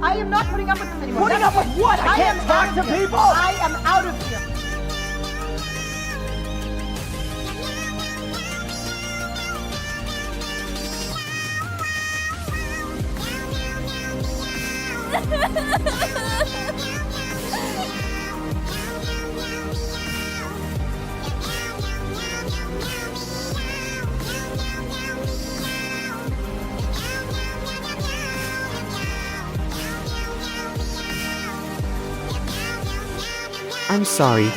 I am not putting up with this anymore. Putting up with what? I can't am talk out to of here. people? I am out of here. I'm sorry,